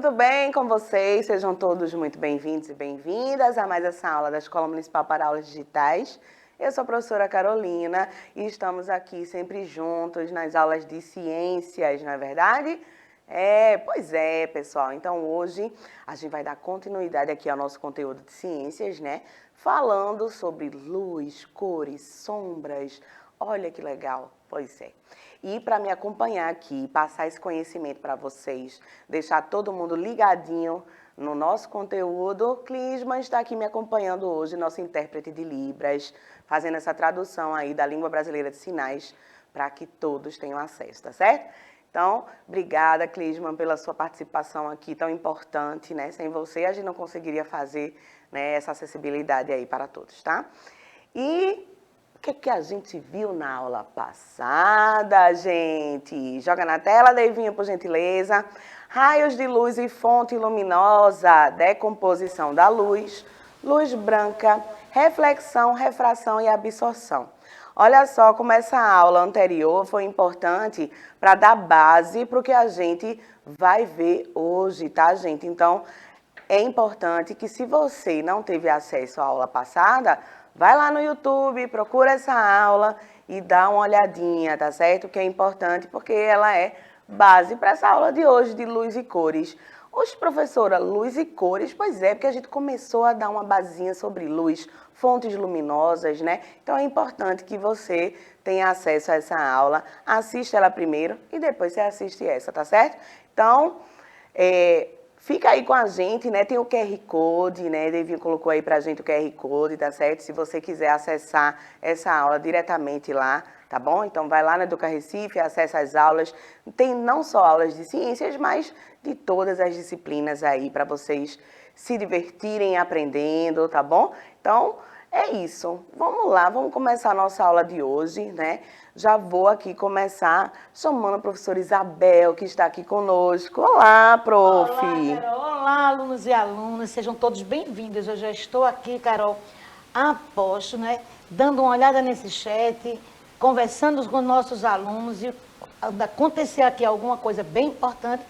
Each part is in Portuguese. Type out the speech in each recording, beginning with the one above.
tudo bem com vocês? Sejam todos muito bem-vindos e bem-vindas a mais essa aula da Escola Municipal para Aulas Digitais. Eu sou a professora Carolina e estamos aqui sempre juntos nas aulas de ciências, não é verdade? Pois é, pessoal. Então, hoje a gente vai dar continuidade aqui ao nosso conteúdo de ciências, né? Falando sobre luz, cores, sombras. Olha que legal. Pois é. E para me acompanhar aqui, passar esse conhecimento para vocês, deixar todo mundo ligadinho no nosso conteúdo, Clisman está aqui me acompanhando hoje, nosso intérprete de Libras, fazendo essa tradução aí da língua brasileira de sinais para que todos tenham acesso, tá certo? Então, obrigada, Clisman, pela sua participação aqui tão importante, né? Sem você, a gente não conseguiria fazer, né, essa acessibilidade aí para todos, tá? E o que a gente viu na aula passada, gente? Joga na tela, Deivinho, por gentileza. Raios de luz e fonte luminosa, decomposição da luz, luz branca, reflexão, refração e absorção. Olha só como essa aula anterior foi importante para dar base para o que a gente vai ver hoje, tá, gente? Então, é importante que se você não teve acesso à aula passada, vai lá no YouTube, procura essa aula e dá uma olhadinha, tá certo? Que é importante porque ela é base para essa aula de hoje de luz e cores. Hoje, professora, luz e cores, pois é, porque a gente começou a dar uma basinha sobre luz, fontes luminosas, né? Então é importante que você tenha acesso a essa aula, assista ela primeiro e depois você assiste essa, tá certo? Então, fica aí com a gente, né? Tem o QR Code, né? Devinho colocou aí pra gente o QR Code, tá certo? Se você quiser acessar essa aula diretamente lá, tá bom? Então vai lá na Educa Recife, acessa as aulas. Tem não só aulas de ciências, mas de todas as disciplinas aí para vocês se divertirem aprendendo, tá bom? Então, é isso. Vamos lá, vamos começar a nossa aula de hoje, né? Já vou aqui começar chamando a professora Isabel, que está aqui conosco. Olá, prof. Olá, Carol. Olá, alunos e alunas. Sejam todos bem-vindos. Eu já estou aqui, Carol, aposto, né? Dando uma olhada nesse chat, conversando com nossos alunos e acontecer aqui alguma coisa bem importante,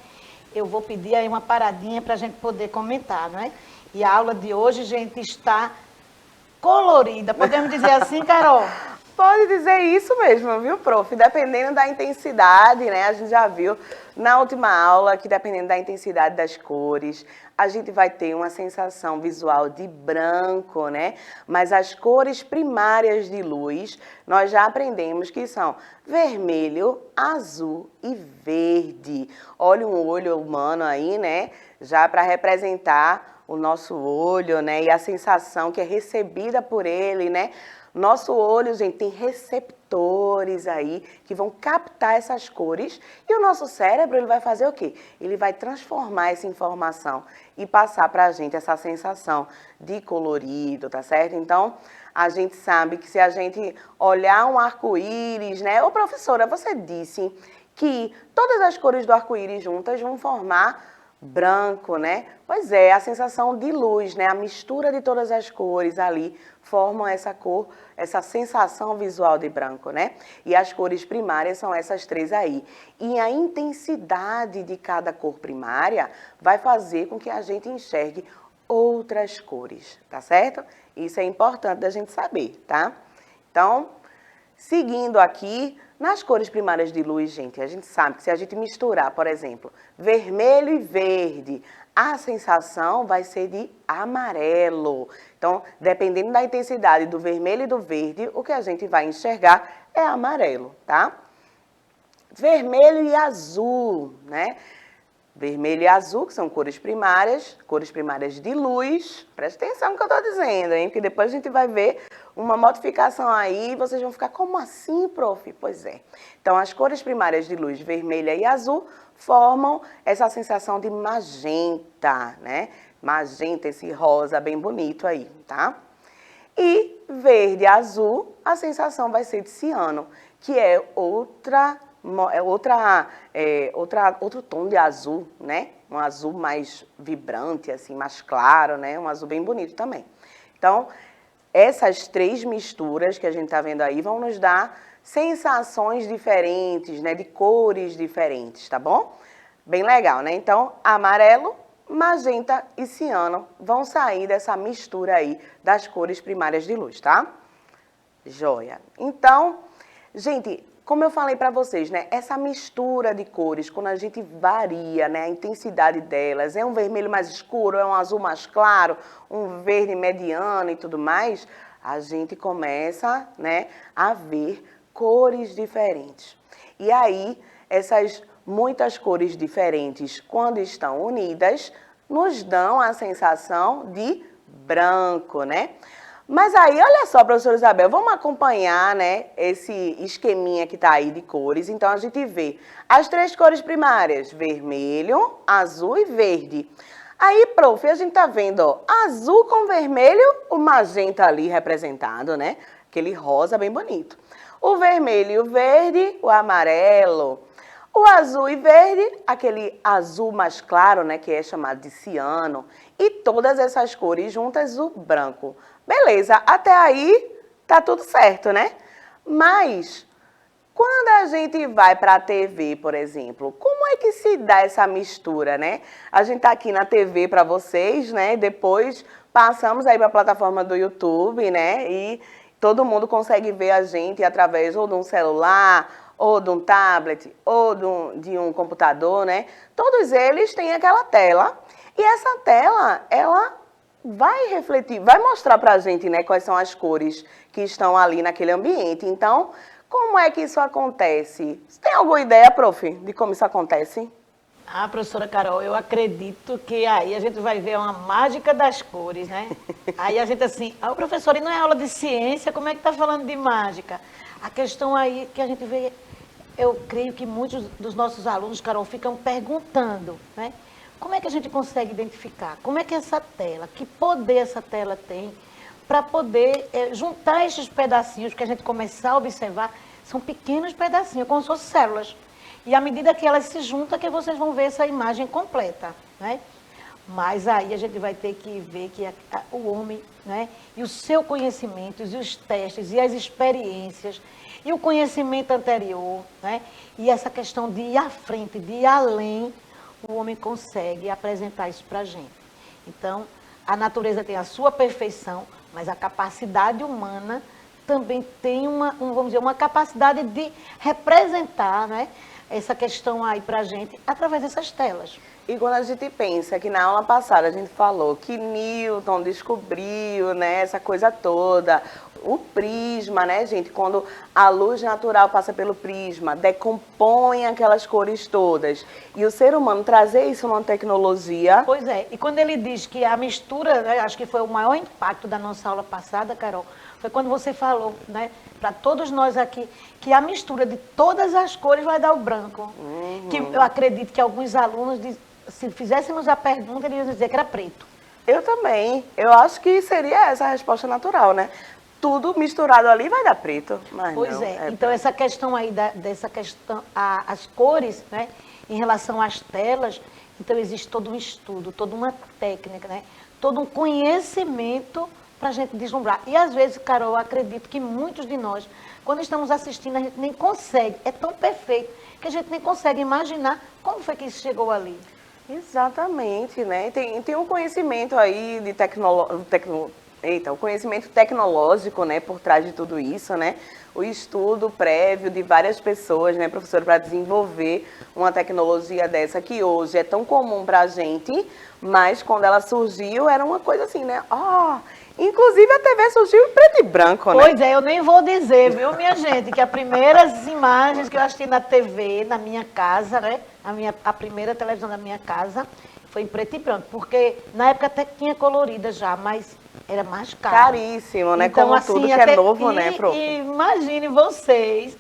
eu vou pedir aí uma paradinha para a gente poder comentar, não é? E a aula de hoje, gente, está colorida. Podemos dizer assim, Carol? Pode dizer isso mesmo, viu, prof? Dependendo da intensidade, né? A gente já viu na última aula que dependendo da intensidade das cores, a gente vai ter uma sensação visual de branco, né? Mas as cores primárias de luz, nós já aprendemos que são vermelho, azul e verde. Olha um olho humano aí, né? Já para representar o nosso olho, né? E a sensação que é recebida por ele, né? Nosso olho, gente, tem receptores aí que vão captar essas cores e o nosso cérebro, ele vai fazer o quê? Ele vai transformar essa informação e passar para a gente essa sensação de colorido, tá certo? Então, a gente sabe que se a gente olhar um arco-íris, né? Ô, professora, você disse que todas as cores do arco-íris juntas vão formar branco, né? Pois é, a sensação de luz, né? A mistura de todas as cores ali formam essa cor, essa sensação visual de branco, né? E as cores primárias são essas três aí. E a intensidade de cada cor primária vai fazer com que a gente enxergue outras cores, tá certo? Isso é importante da gente saber, tá? Então, seguindo aqui, nas cores primárias de luz, gente, a gente sabe que se a gente misturar, por exemplo, vermelho e verde, a sensação vai ser de amarelo. Então, dependendo da intensidade do vermelho e do verde, o que a gente vai enxergar é amarelo, tá? Vermelho e azul, né? Vermelho e azul, que são cores primárias de luz. Presta atenção no que eu estou dizendo, hein? Porque depois a gente vai ver uma modificação aí e vocês vão ficar, como assim, prof? Pois é. Então, as cores primárias de luz, vermelha e azul, formam essa sensação de magenta, né? Magenta, esse rosa bem bonito aí, tá? E verde e azul, a sensação vai ser de ciano, que é outro tom de azul, né? Um azul mais vibrante, assim, mais claro, né? Um azul bem bonito também. Então, essas três misturas que a gente está vendo aí vão nos dar sensações diferentes, né? De cores diferentes, tá bom? Bem legal, né? Então, amarelo, magenta e ciano vão sair dessa mistura aí das cores primárias de luz, tá? Joia. Então, gente, como eu falei para vocês, né? Essa mistura de cores, quando a gente varia, né? A intensidade delas, é um vermelho mais escuro, é um azul mais claro, um verde mediano e tudo mais, a gente começa, né, a ver cores diferentes. E aí, essas muitas cores diferentes, quando estão unidas, nos dão a sensação de branco, né? Mas aí, olha só, professora Isabel, vamos acompanhar, né, esse esqueminha que tá aí de cores. Então, a gente vê as 3 cores primárias, vermelho, azul e verde. Aí, prof, a gente tá vendo, ó, azul com vermelho, o magenta ali representado, né? Aquele rosa bem bonito. O vermelho e o verde, o amarelo. O azul e verde, aquele azul mais claro, né, que é chamado de ciano. E todas essas cores juntas, o branco. Beleza, até aí tá tudo certo, né? Mas quando a gente vai para a TV, por exemplo, como é que se dá essa mistura, né? A gente tá aqui na TV para vocês, né? Depois passamos aí para a plataforma do YouTube, né? E todo mundo consegue ver a gente através ou de um celular, ou de um tablet, ou de um computador, né? Todos eles têm aquela tela. E essa tela, ela vai refletir, vai mostrar pra gente, né, quais são as cores que estão ali naquele ambiente. Então, como é que isso acontece? Você tem alguma ideia, prof, de como isso acontece? Ah, professora Carol, eu acredito que aí a gente vai ver uma mágica das cores, né? Aí a gente assim, professora, e não é aula de ciência, como é que tá falando de mágica? A questão aí que a gente vê, eu creio que muitos dos nossos alunos, Carol, ficam perguntando, né? Como é que a gente consegue identificar? Como é que essa tela, que poder essa tela tem para poder juntar esses pedacinhos que a gente começar a observar, são pequenos pedacinhos, como se fossem células. E à medida que elas se juntam, que vocês vão ver essa imagem completa, né? Mas aí a gente vai ter que ver que o homem, né? E o seu conhecimento, e os testes, e as experiências, e o conhecimento anterior, né? E essa questão de ir à frente, de ir além, o homem consegue apresentar isso para a gente. Então, a natureza tem a sua perfeição, mas a capacidade humana também tem vamos dizer, uma capacidade de representar, né, essa questão aí para a gente através dessas telas. E quando a gente pensa que na aula passada a gente falou que Newton descobriu, né, essa coisa toda, o prisma, né, gente? Quando a luz natural passa pelo prisma, decompõe aquelas cores todas. E o ser humano trazer isso numa tecnologia... Pois é, e quando ele diz que a mistura, né, acho que foi o maior impacto da nossa aula passada, Carol, foi quando você falou, né, para todos nós aqui, que a mistura de todas as cores vai dar o branco. Que eu acredito que alguns alunos, se fizéssemos a pergunta, eles iam dizer que era preto. Eu também. Eu acho que seria essa a resposta natural, né? Tudo misturado ali vai dar preto. Mas pois não, é. Então, essa questão aí, dessa questão, as cores, né, em relação às telas, então existe todo um estudo, toda uma técnica, né, todo um conhecimento para a gente deslumbrar. E às vezes, Carol, eu acredito que muitos de nós, quando estamos assistindo, a gente nem consegue, é tão perfeito, que a gente nem consegue imaginar como foi que isso chegou ali. Exatamente, né? Tem um conhecimento aí de o conhecimento tecnológico, né, por trás de tudo isso, né? O estudo prévio de várias pessoas, né, professor, para desenvolver uma tecnologia dessa que hoje é tão comum para a gente, mas quando ela surgiu era uma coisa assim, né? Inclusive a TV surgiu em preto e branco, né? Pois é, eu nem vou dizer, viu, minha gente, que as primeiras imagens que eu assisti na TV, na minha casa, né? A primeira televisão da minha casa foi em preto e branco, porque na época até tinha colorida já, mas era mais caro. Caríssimo, né? Então, como assim, tudo que é novo, né, prof? E imagine vocês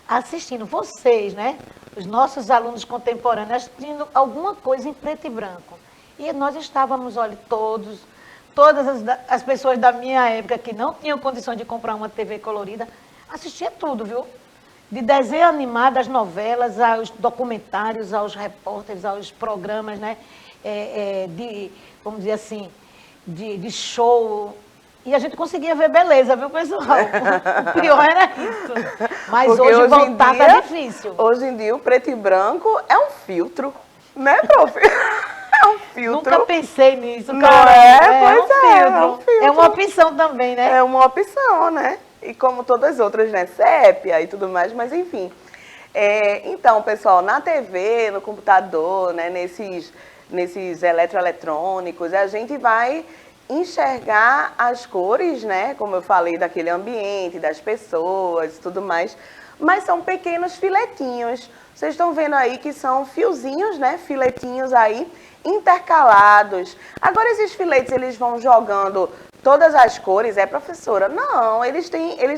assistindo, né? Os nossos alunos contemporâneos assistindo alguma coisa em preto e branco. E nós estávamos, olha, todas as pessoas da minha época que não tinham condição de comprar uma TV colorida, assistia tudo, viu? De desenho animado, às novelas, aos documentários, aos repórteres, aos programas, né? Vamos dizer assim, de show. E a gente conseguia ver beleza, viu, pessoal? O pior era isso. Mas porque hoje voltar tá difícil. Hoje em dia o preto e branco é um filtro, né, prof? É filtro. Nunca pensei nisso, Não cara. é? É Pois é um filtro. É uma opção também, né? É uma opção, né? E como todas as outras, né? Sépia e tudo mais, mas enfim. Então, pessoal, na TV, no computador, né? Nesses eletroeletrônicos, a gente vai enxergar as cores, né? Como eu falei, daquele ambiente, das pessoas e tudo mais. Mas são pequenos filetinhos. Vocês estão vendo aí que são fiozinhos, né? Filetinhos aí intercalados. Agora esses filetes, eles vão jogando todas as cores, professora? Não, eles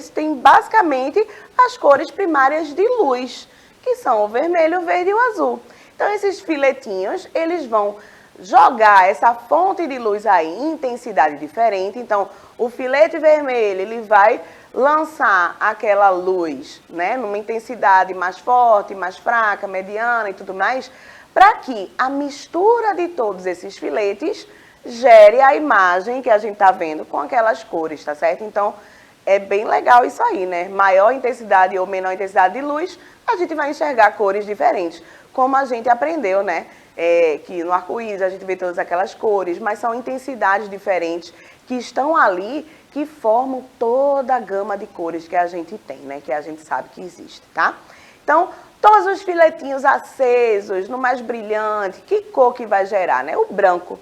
têm basicamente as cores primárias de luz, que são o vermelho, o verde e o azul. Então esses filetinhos, eles vão jogar essa fonte de luz aí em intensidade diferente. Então o filete vermelho, ele vai lançar aquela luz, né, numa intensidade mais forte, mais fraca, mediana e tudo mais, para que a mistura de todos esses filetes gere a imagem que a gente está vendo com aquelas cores, tá certo? Então, é bem legal isso aí, né? Maior intensidade ou menor intensidade de luz, a gente vai enxergar cores diferentes. Como a gente aprendeu, né? Que no arco-íris a gente vê todas aquelas cores, mas são intensidades diferentes que estão ali, que formam toda a gama de cores que a gente tem, né? Que a gente sabe que existe, tá? Então, todos os filetinhos acesos, no mais brilhante, que cor que vai gerar, né? O branco.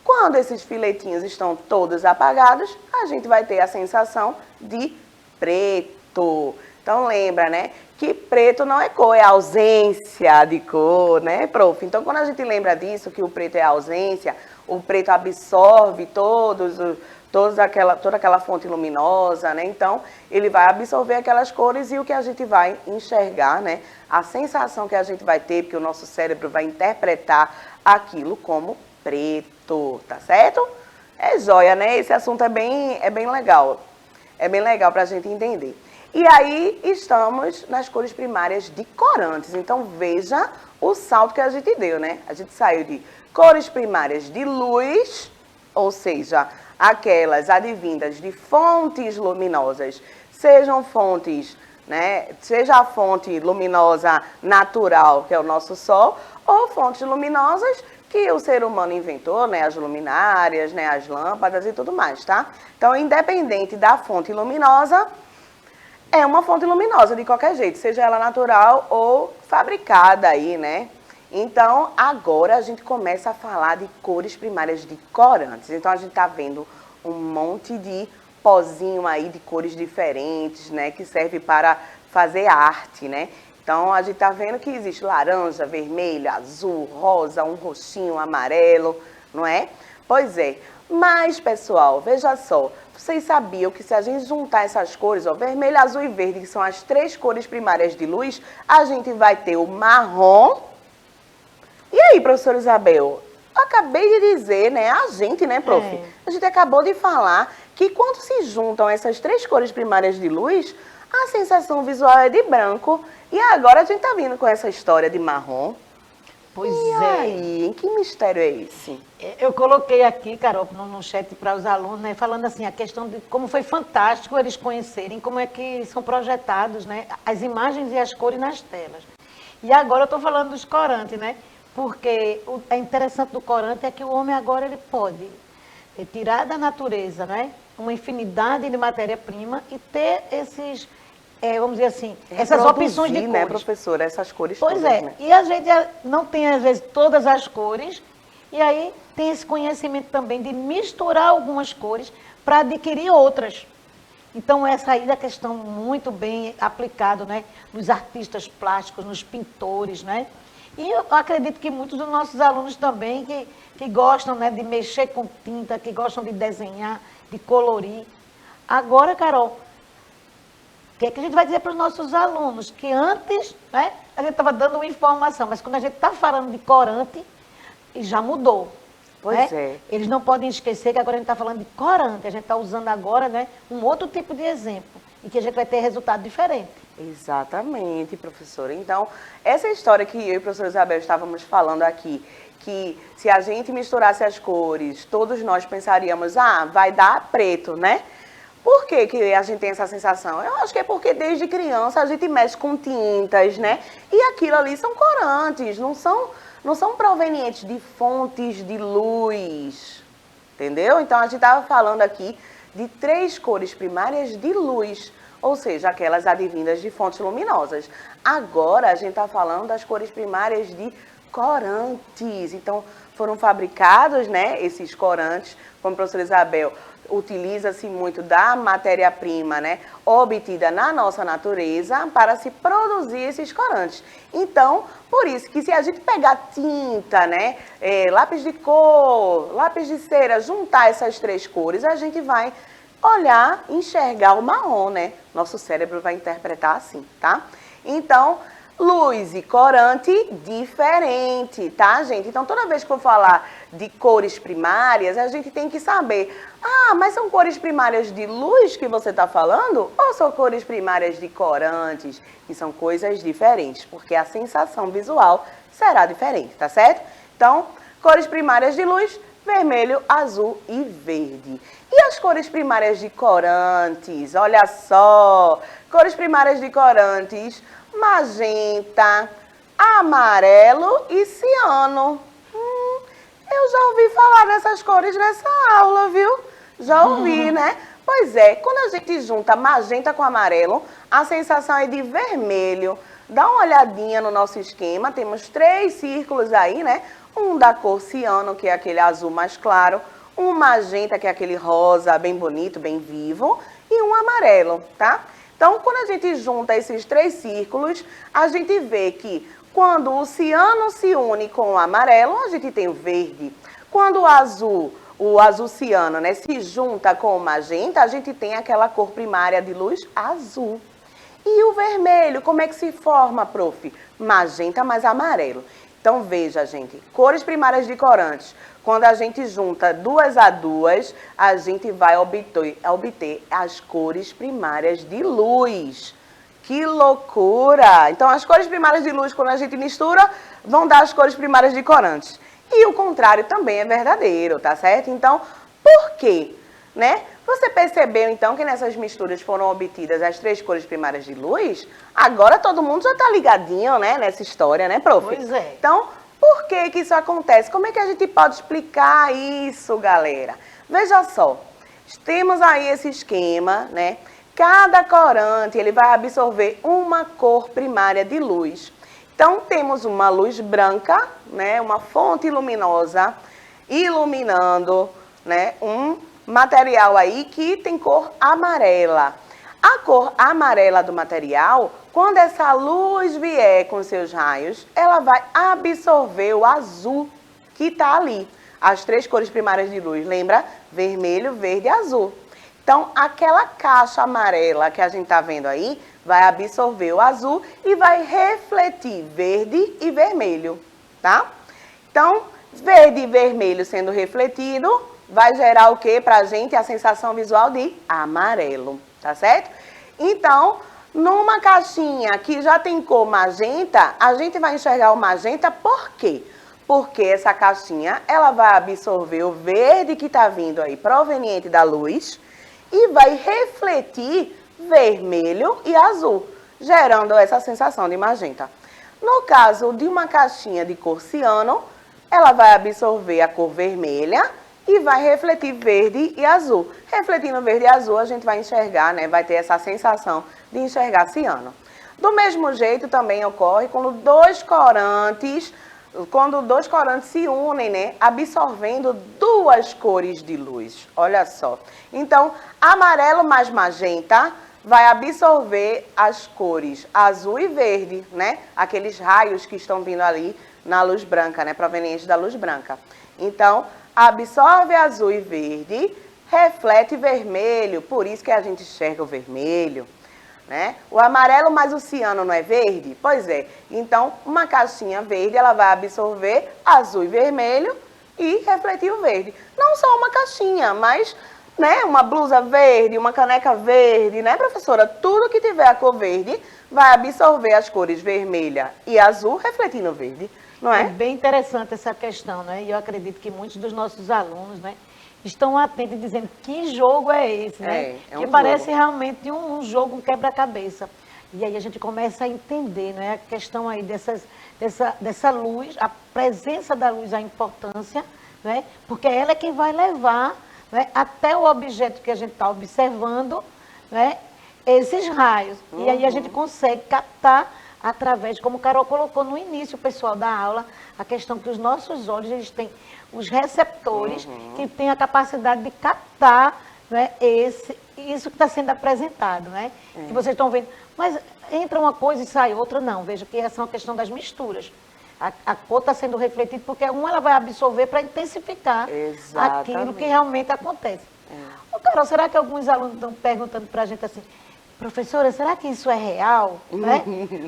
Quando esses filetinhos estão todos apagados, a gente vai ter a sensação de preto. Então, lembra, né? Que preto não é cor, é ausência de cor, né, prof? Então, quando a gente lembra disso, que o preto é ausência, o preto absorve toda aquela fonte luminosa, né? Então, ele vai absorver aquelas cores e o que a gente vai enxergar, né? A sensação que a gente vai ter, porque o nosso cérebro vai interpretar aquilo como preto, tá certo? É joia, né? Esse assunto é bem legal. É bem legal para a gente entender. E aí, estamos nas cores primárias de corantes. Então, veja o salto que a gente deu, né? A gente saiu de cores primárias de luz, ou seja, aquelas advindas de fontes luminosas, sejam fontes, né? Seja a fonte luminosa natural, que é o nosso Sol, ou fontes luminosas que o ser humano inventou, né? As luminárias, né? As lâmpadas e tudo mais, tá? Então, independente da fonte luminosa, é uma fonte luminosa de qualquer jeito, seja ela natural ou fabricada aí, né? Então, agora a gente começa a falar de cores primárias de corantes. Então, a gente tá vendo um monte de pozinho aí de cores diferentes, né? Que serve para fazer arte, né? Então, a gente tá vendo que existe laranja, vermelho, azul, rosa, um roxinho, amarelo, não é? Pois é. Mas, pessoal, veja só. Vocês sabiam que se a gente juntar essas cores, ó, vermelho, azul e verde, que são as três cores primárias de luz, a gente vai ter o marrom. E aí, professora Isabel? Eu acabei de dizer, né, a gente, né, prof? A gente acabou de falar que quando se juntam essas três cores primárias de luz, a sensação visual é de branco. E agora a gente tá vindo com essa história de marrom. Pois e é. aí, que mistério é esse? Eu coloquei aqui, Carol, no chat para os alunos, né, falando assim, a questão de como foi fantástico eles conhecerem como é que são projetados, né, as imagens e as cores nas telas. E agora eu estou falando dos corantes, né, porque é interessante do corante é que o homem agora ele pode tirar da natureza, né, uma infinidade de matéria-prima e ter esses, vamos dizer assim, essas opções de cores. Né, professora, essas cores pois todas, é, né? E a gente não tem, às vezes, todas as cores, e aí tem esse conhecimento também de misturar algumas cores para adquirir outras. Então, essa aí é a questão muito bem aplicada, né, nos artistas plásticos, nos pintores, né? E eu acredito que muitos dos nossos alunos também, que gostam, né, de mexer com tinta, que gostam de desenhar, de colorir. Agora, Carol, o que é que a gente vai dizer para os nossos alunos? Que antes, né, a gente estava dando uma informação, mas quando a gente está falando de corante, já mudou. Pois né? é. Eles não podem esquecer que agora a gente está falando de corante, a gente está usando agora, né, um outro tipo de exemplo, e que a gente vai ter resultado diferente. Exatamente, professora. Então, essa história que eu e a professora Isabel estávamos falando aqui, que se a gente misturasse as cores, todos nós pensaríamos, vai dar preto, né? Por que que a gente tem essa sensação? Eu acho que é porque desde criança a gente mexe com tintas, né? E aquilo ali são corantes, não são não são provenientes de fontes de luz, entendeu? Então, a gente estava falando aqui de 3 cores primárias de luz, ou seja, aquelas advindas de fontes luminosas. Agora, a gente está falando das cores primárias de corantes. Então, foram fabricados, né, esses corantes, como a professora Isabel, utiliza-se muito da matéria-prima, né, obtida na nossa natureza para se produzir esses corantes. Então, por isso que se a gente pegar tinta, né, lápis de cor, lápis de cera, juntar essas 3 cores, a gente vai olhar, enxergar o marrom, né? Nosso cérebro vai interpretar assim, tá? Então, luz e corante diferente, tá, gente? Então, toda vez que for falar de cores primárias, a gente tem que saber, mas são cores primárias de luz que você está falando? Ou são cores primárias de corantes? Que são coisas diferentes, porque a sensação visual será diferente, tá certo? Então, cores primárias de luz, vermelho, azul e verde. E as cores primárias de corantes? Olha só, cores primárias de corantes, magenta, amarelo e ciano. Eu já ouvi falar dessas cores nessa aula, viu? Já ouvi, né? Pois é, quando a gente junta magenta com amarelo, a sensação é de vermelho. Dá uma olhadinha no nosso esquema, temos 3 círculos aí, né? Um da cor ciano, que é aquele azul mais claro, um magenta, que é aquele rosa bem bonito, bem vivo, e um amarelo, tá? Então, quando a gente junta esses 3 círculos, a gente vê que quando o ciano se une com o amarelo, a gente tem o verde. Quando o azul ciano, né, se junta com o magenta, a gente tem aquela cor primária de luz azul. E o vermelho, como é que se forma, prof? Magenta mais amarelo. Então, veja, gente, cores primárias de corantes. Quando a gente junta 2 a 2, a gente vai obter as cores primárias de luz. Que loucura! Então, as cores primárias de luz, quando a gente mistura, vão dar as cores primárias de corantes. E o contrário também é verdadeiro, tá certo? Então, por quê? Né? Você percebeu, então, que nessas misturas foram obtidas as 3 cores primárias de luz? Agora todo mundo já está ligadinho, né, nessa história, né, prof? Pois é. Então, por que que isso acontece? Como é que a gente pode explicar isso, galera? Veja só, temos aí esse esquema, né? Cada corante, ele vai absorver uma cor primária de luz. Então, temos uma luz branca, né, uma fonte luminosa, iluminando, né, um material aí que tem cor amarela. A cor amarela do material, quando essa luz vier com seus raios, ela vai absorver o azul que está ali. As 3 cores primárias de luz, lembra? Vermelho, verde e azul. Então, aquela caixa amarela que a gente está vendo aí, vai absorver o azul e vai refletir verde e vermelho, tá? Então, verde e vermelho sendo refletido, vai gerar o que pra gente? A sensação visual de amarelo, tá certo? Então, numa caixinha que já tem cor magenta, a gente vai enxergar o magenta por quê? Porque essa caixinha, ela vai absorver o verde que tá vindo aí, proveniente da luz, e vai refletir vermelho e azul, gerando essa sensação de magenta. No caso de uma caixinha de cor ciano, ela vai absorver a cor vermelha e vai refletir verde e azul. Refletindo verde e azul, a gente vai enxergar, né? Vai ter essa sensação de enxergar ciano. Do mesmo jeito também ocorre quando 2 corantes se unem, né? Absorvendo 2 cores de luz. Olha só. Então, amarelo mais magenta vai absorver as cores azul e verde, né? Aqueles raios que estão vindo ali na luz branca, né? Provenientes da luz branca. Então, absorve azul e verde, reflete vermelho, por isso que a gente enxerga o vermelho, né? O amarelo mais o ciano não é verde? Pois é. Então, uma caixinha verde, ela vai absorver azul e vermelho e refletir o verde. Não só uma caixinha, mas, né, uma blusa verde, uma caneca verde, né, professora? Tudo que tiver a cor verde vai absorver as cores vermelha e azul, refletindo verde, não é? É bem interessante essa questão, né? E eu acredito que muitos dos nossos alunos, né, estão atentos e dizendo que jogo é esse, né? Que parece realmente um jogo, um quebra-cabeça. E aí a gente começa a entender, né, a questão aí dessa luz, a presença da luz, a importância, né? Porque ela é quem vai levar, né, até o objeto que a gente está observando, né, esses raios. E aí a gente consegue captar através, como o Carol colocou no início, pessoal, da aula, a questão que os nossos olhos, eles têm os receptores que têm a capacidade de captar, né, isso que está sendo apresentado, né? Que vocês estão vendo. Mas entra uma coisa e sai outra, não. Veja que essa é uma questão das misturas. A cor está sendo refletida porque uma ela vai absorver para intensificar aquilo que realmente acontece. Ô, Carol, será que alguns alunos estão perguntando para a gente assim, professora, será que isso é real? Né?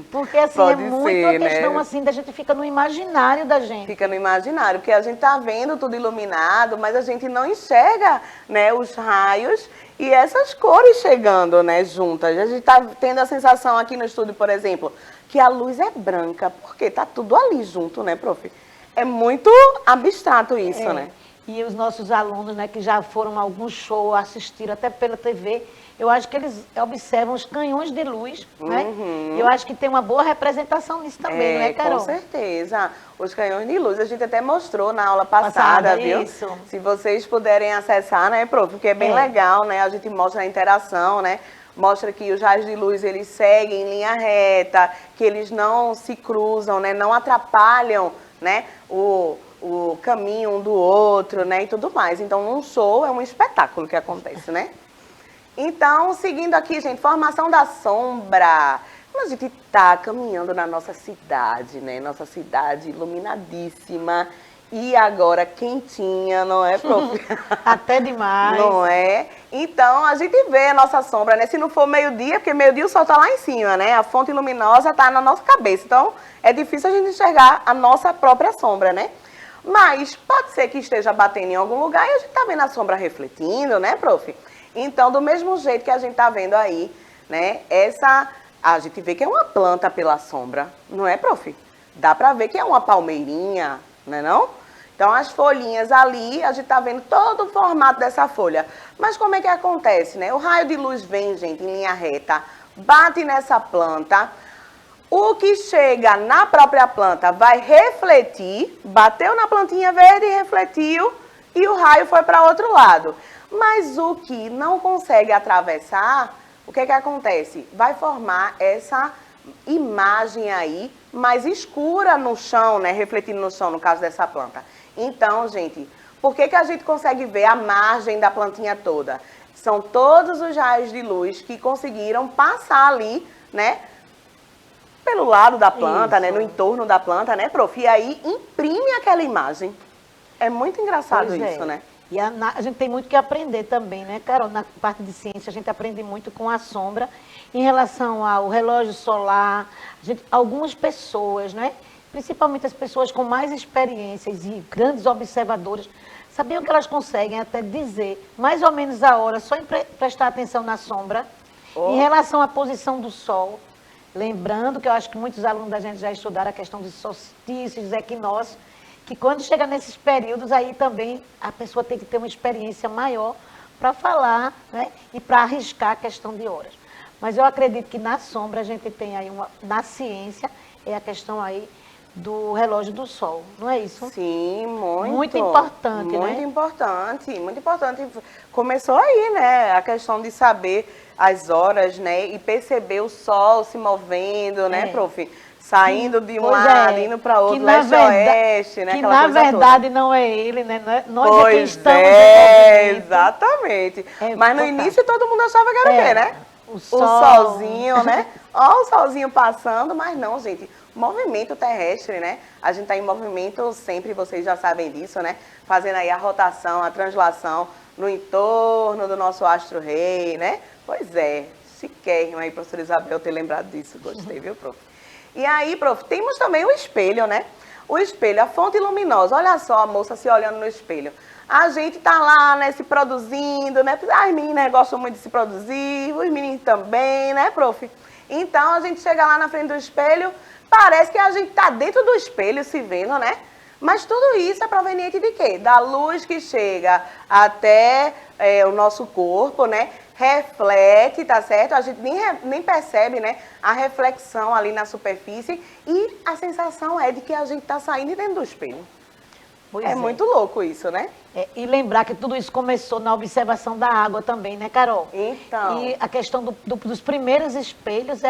Porque assim, Pode é muito ser, uma questão né? assim, da gente fica no imaginário da gente. Fica no imaginário, porque a gente está vendo tudo iluminado, mas a gente não enxerga, né, os raios e essas cores chegando, né, juntas. A gente está tendo a sensação aqui no estúdio, por exemplo, que a luz é branca, porque está tudo ali junto, né, prof? É muito abstrato isso, né? E os nossos alunos, né, que já foram a algum show, assistiram até pela TV, eu acho que eles observam os canhões de luz, né? E eu acho que tem uma boa representação nisso também, não é, Carol? Com certeza. Os canhões de luz, a gente até mostrou na aula passada, viu? Isso. Se vocês puderem acessar, né, prof? Porque é bem legal, né? A gente mostra a interação, né? Mostra que os raios de luz, eles seguem em linha reta, que eles não se cruzam, né? Não atrapalham, né, o caminho um do outro, né, e tudo mais. Então, um show é um espetáculo que acontece, né? Então, seguindo aqui, gente, formação da sombra. Como a gente está caminhando na nossa cidade, né? Nossa cidade iluminadíssima e agora quentinha, não é, prof? Até demais. Não é? Então, a gente vê a nossa sombra, né? Se não for meio-dia, porque meio-dia o sol está lá em cima, né? A fonte luminosa está na nossa cabeça. Então, é difícil a gente enxergar a nossa própria sombra, né? Mas pode ser que esteja batendo em algum lugar e a gente está vendo a sombra refletindo, né, prof? Então, do mesmo jeito que a gente está vendo aí, né, a gente vê que é uma planta pela sombra, não é, prof? Dá para ver que é uma palmeirinha, não é não? Então, as folhinhas ali, a gente está vendo todo o formato dessa folha. Mas como é que acontece, né? O raio de luz vem, gente, em linha reta, bate nessa planta, o que chega na própria planta vai refletir, bateu na plantinha verde e refletiu, e o raio foi para outro lado. Mas o que não consegue atravessar, o que acontece? Vai formar essa imagem aí mais escura no chão, né? Refletindo no chão, no caso dessa planta. Então, gente, por que a gente consegue ver a margem da plantinha toda? São todos os raios de luz que conseguiram passar ali, né? Pelo lado da planta, né? No entorno da planta, né, prof? E aí imprime aquela imagem. É muito engraçado isso, né? E a gente tem muito que aprender também, né, Carol? Na parte de ciência, a gente aprende muito com a sombra em relação ao relógio solar. Algumas pessoas, né? Principalmente as pessoas com mais experiências e grandes observadores, sabiam que elas conseguem até dizer mais ou menos a hora, só em prestar atenção na sombra, em relação à posição do sol. Lembrando que eu acho que muitos alunos da gente já estudaram a questão dos solstícios, equinócios, que quando chega nesses períodos, aí também a pessoa tem que ter uma experiência maior para falar, né, e para arriscar a questão de horas. Mas eu acredito que na sombra a gente tem aí, na ciência, é a questão aí do relógio do sol, não é isso? Sim, muito. Muito importante, né? Muito importante, muito importante. Começou aí, né, a questão de saber as horas, né, e perceber o sol se movendo, né, prof? Saindo de um lado, indo para outro, leste-oeste, né? Que na verdade não é ele, né? Nós é quem estamos exatamente. Mas no início todo mundo achava que era o quê, né? O solzinho, né? Ó o solzinho passando, mas não, gente. Movimento terrestre, né? A gente está em movimento sempre, vocês já sabem disso, né? Fazendo aí a rotação, a translação no entorno do nosso astro-rei, né? Pois é, chiquérrimo aí, professora Isabel, ter lembrado disso. Gostei, viu, prof? E aí, prof, temos também o espelho, né? O espelho, a fonte luminosa. Olha só a moça se olhando no espelho. A gente tá lá, né, se produzindo, né? As meninas gostam muito de se produzir, os meninos também, né, prof? Então, a gente chega lá na frente do espelho, parece que a gente tá dentro do espelho se vendo, né? Mas tudo isso é proveniente de quê? Da luz que chega até o nosso corpo, né? reflete, tá certo? A gente nem percebe, né, a reflexão ali na superfície e a sensação é de que a gente está saindo de dentro do espelho. Pois É muito louco isso, né? E lembrar que tudo isso começou na observação da água também, né, Carol? Então. E a questão dos primeiros espelhos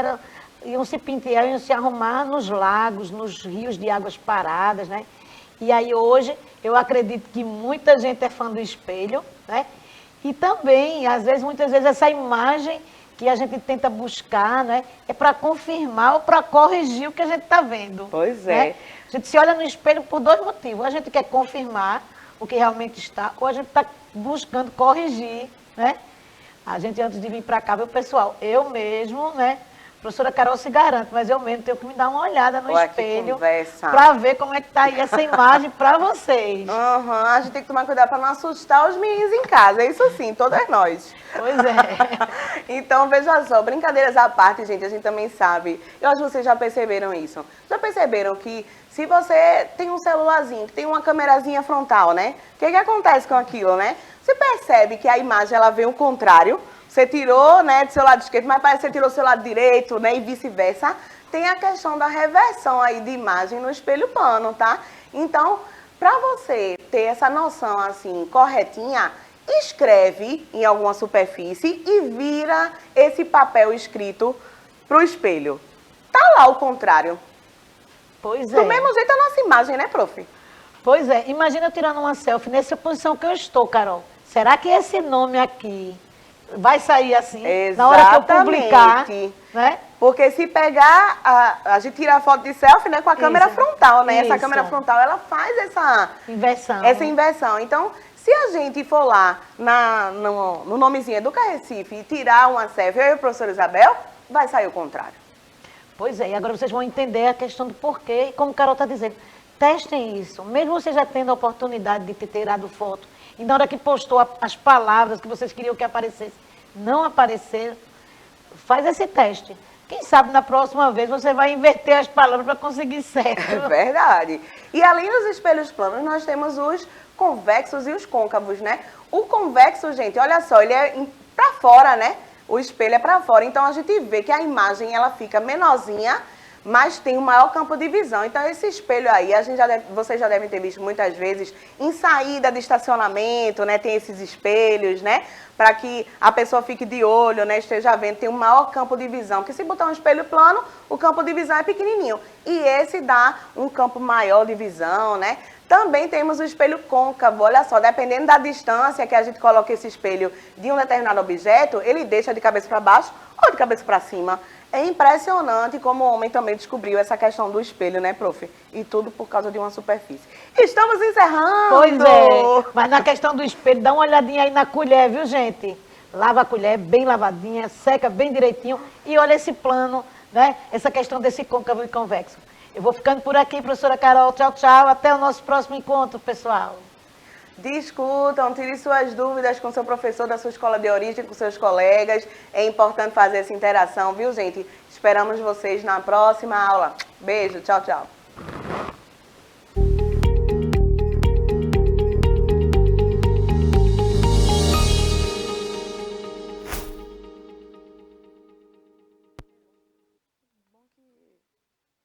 iam se pentear, iam se arrumar nos lagos, nos rios de águas paradas, né? E aí hoje, eu acredito que muita gente é fã do espelho, né? E também, muitas vezes, essa imagem que a gente tenta buscar, né? É para confirmar ou para corrigir o que a gente está vendo. Pois né? é. A gente se olha no espelho por dois motivos. A gente quer confirmar o que realmente está, ou a gente está buscando corrigir, né? A gente, antes de vir para cá, viu, pessoal? Eu mesmo, né? A professora Carol se garante, mas eu mesmo tenho que me dar uma olhada no espelho para ver como é que está aí essa imagem para vocês. A gente tem que tomar cuidado para não assustar os meninos em casa, é isso sim, todas nós. Pois é. Então, veja só, brincadeiras à parte, gente, a gente também sabe. Eu acho que vocês já perceberam isso. Já perceberam que se você tem um celularzinho, que tem uma câmerazinha frontal, né? O que acontece com aquilo, né? Você percebe que a imagem, ela vem ao contrário. Você tirou, né, do seu lado esquerdo, mas parece que você tirou do seu lado direito, né, e vice-versa. Tem a questão da reversão aí de imagem no espelho plano, tá? Então, para você ter essa noção, assim, corretinha, escreve em alguma superfície e vira esse papel escrito pro espelho. Tá lá o contrário. Pois é. Do mesmo jeito a nossa imagem, né, prof? Pois é. Imagina eu tirando uma selfie nessa posição que eu estou, Carol. Será que esse nome aqui vai sair assim, Exatamente. na hora que eu publicar, né? Porque se pegar, a gente tira a foto de selfie, né, com a câmera frontal, né? Essa câmera frontal, ela faz essa inversão. Então, se a gente for lá no nomezinho Educa Recife e tirar uma selfie, eu e a professora Isabel, vai sair o contrário. Pois é, e agora vocês vão entender a questão do porquê, e como o Carol está dizendo, testem isso. Mesmo você já tendo a oportunidade de ter tirado foto, e na hora que postou as palavras que vocês queriam que aparecesse, não apareceram, faz esse teste. Quem sabe na próxima vez você vai inverter as palavras para conseguir certo. É verdade. E além dos espelhos planos, nós temos os convexos e os côncavos, né? O convexo, gente, olha só, ele é para fora, né? O espelho é para fora. Então a gente vê que a imagem ela fica menorzinha, mas tem um maior campo de visão. Então esse espelho aí, vocês já devem ter visto muitas vezes em saída de estacionamento, né? Tem esses espelhos, né? Para que a pessoa fique de olho, né? Esteja vendo, tem um maior campo de visão. Porque se botar um espelho plano, o campo de visão é pequenininho. E esse dá um campo maior de visão, né? Também temos o espelho côncavo, olha só, dependendo da distância que a gente coloca esse espelho de um determinado objeto, ele deixa de cabeça para baixo ou de cabeça para cima. É impressionante como o homem também descobriu essa questão do espelho, né, prof? E tudo por causa de uma superfície. Estamos encerrando! Pois é, mas na questão do espelho, dá uma olhadinha aí na colher, viu, gente? Lava a colher bem lavadinha, seca bem direitinho e olha esse plano, né? Essa questão desse côncavo e convexo. Eu vou ficando por aqui, professora Carol. Tchau, tchau. Até o nosso próximo encontro, pessoal. Discutam, tirem suas dúvidas com seu professor da sua escola de origem, com seus colegas. É importante fazer essa interação, viu, gente? Esperamos vocês na próxima aula. Beijo, tchau, tchau.